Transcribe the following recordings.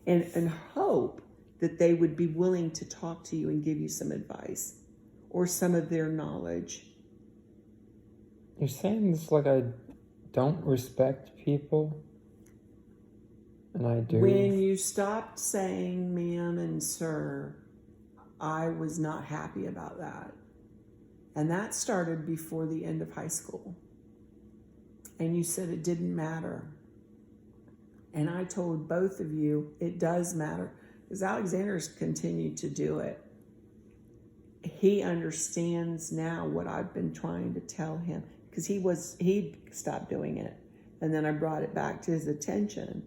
and hope that they would be willing to talk to you and give you some advice or some of their knowledge. You're saying this like I don't respect people? And I do. When you stopped saying ma'am and sir, I was not happy about that. And that started before the end of high school. And you said it didn't matter. And I told both of you it does matter, because Alexander's continued to do it. He understands now what I've been trying to tell him, because he stopped doing it. And then I brought it back to his attention.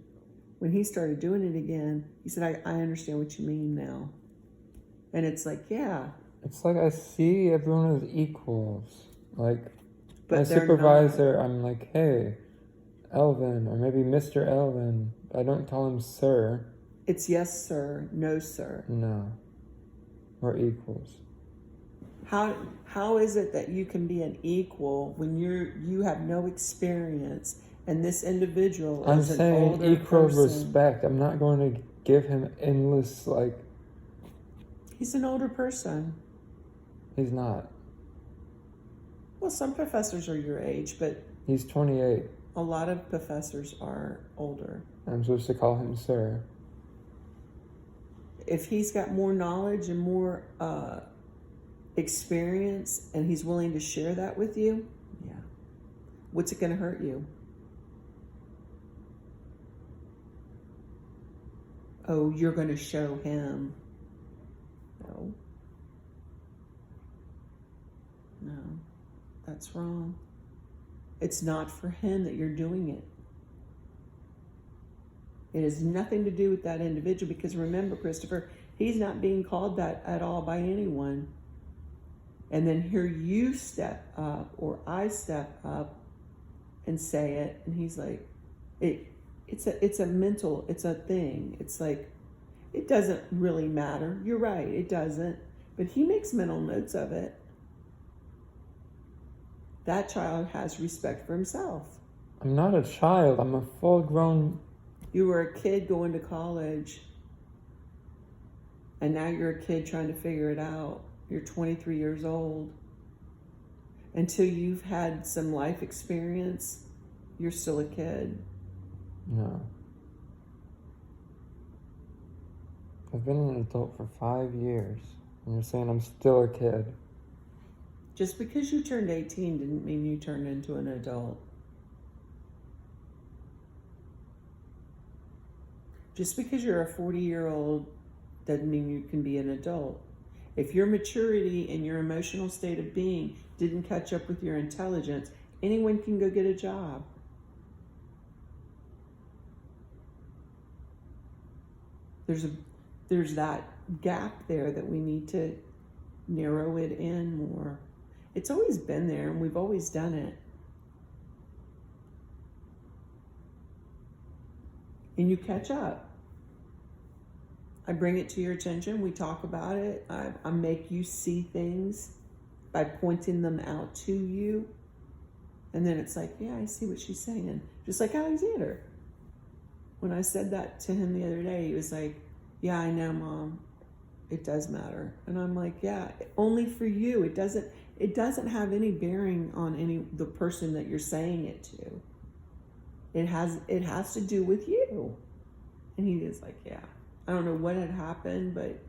When he started doing it again, he said, I understand what you mean now. And it's like, yeah. It's like I see everyone as equals. Like, But my they're supervisor, I'm like, hey, Elvin, or maybe Mr. Elvin. I don't call him sir. It's yes, sir, no, sir. No. We're equals. How is it that you can be an equal when you have no experience and this individual I'm is an saying older equal person? respect. I'm not going to give him endless, like... He's an older person. He's not. Well, some professors are your age, but... He's 28. A lot of professors are older. I'm supposed to call him sir. If he's got more knowledge and more experience and he's willing to share that with you, yeah. What's it going to hurt you? Oh, you're going to show him. No. No, that's wrong. It's not for him that you're doing it. It has nothing to do with that individual, because remember, Christopher, he's not being called that at all by anyone. And then here you step up, or I step up and say it, and he's like, it's a mental, it's a thing. It's like, it doesn't really matter. You're right, it doesn't. But he makes mental notes of it. That child has respect for himself. I'm not a child. I'm a full-grown... You were a kid going to college, and now you're a kid trying to figure it out. You're 23 years old. Until you've had some life experience, you're still a kid. No. I've been an adult for 5 years, and you're saying I'm still a kid. Just because you turned 18 didn't mean you turned into an adult. Just because you're a 40-year-old doesn't mean you can be an adult. If your maturity and your emotional state of being didn't catch up with your intelligence, anyone can go get a job. There's that gap there that we need to narrow it in more. It's always been there, and we've always done it. And you catch up. I bring it to your attention. We talk about it. I make you see things by pointing them out to you. And then it's like, yeah, I see what she's saying. Just like Alexander. When I said that to him the other day, he was like, yeah, I know, Mom. It does matter. And I'm like, yeah, only for you. It doesn't have any bearing on the person that you're saying it to. It has to do with you. And he was like, yeah. I don't know what had happened, but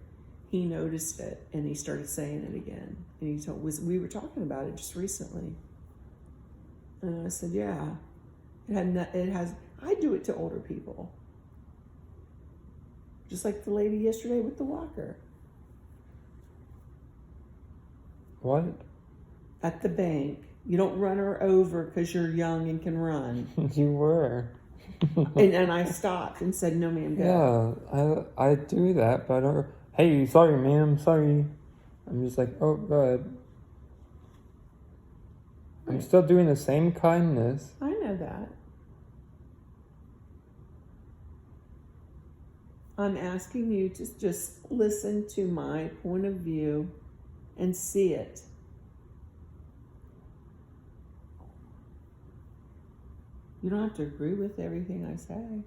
he noticed it and he started saying it again. And we were talking about it just recently. And I said, yeah, I do it to older people. Just like the lady yesterday with the walker. What? At the bank. You don't run her over because you're young and can run. You were. and I stopped and said, no, ma'am, go. Yeah, I do that, but I don't... Hey, sorry, ma'am, sorry. I'm just like, oh, go ahead. I'm still doing the same kindness. I know that. I'm asking you to just listen to my point of view and see it. You don't have to agree with everything I say.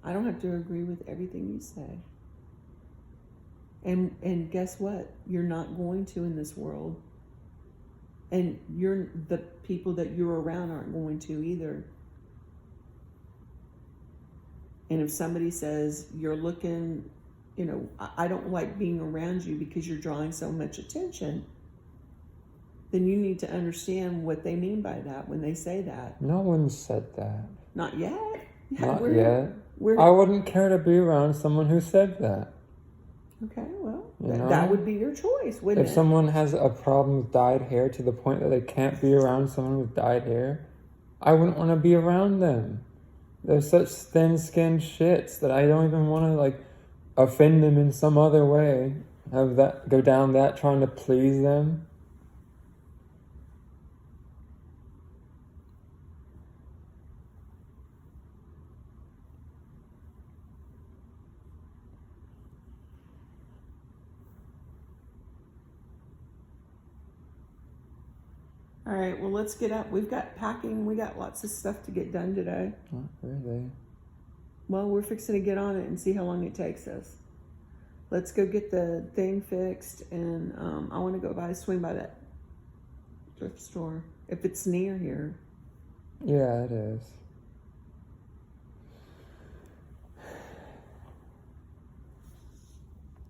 I don't have to agree with everything you say. And guess what? You're not going to in this world. And the people that you're around aren't going to either. And if somebody says you're looking, I don't like being around you because you're drawing so much attention, then you need to understand what they mean by that when they say that. No one said that. Not yet. Not yet. We're, I wouldn't care to be around someone who said that. okay, well, You know? that would be your choice, wouldn't If it? someone has a problem with dyed hair to the point that they can't be around someone with dyed hair, I wouldn't want to be around them. They're such thin-skinned shits that I don't even want to, offend them in some other way. Have that go down that trying to please them. All right, well, let's get up. We've got packing. We got lots of stuff to get done today. Not really. Well, we're fixing to get on it and see how long it takes us. Let's go get the thing fixed, and I want to go swing by that thrift store if it's near here. Yeah, it is.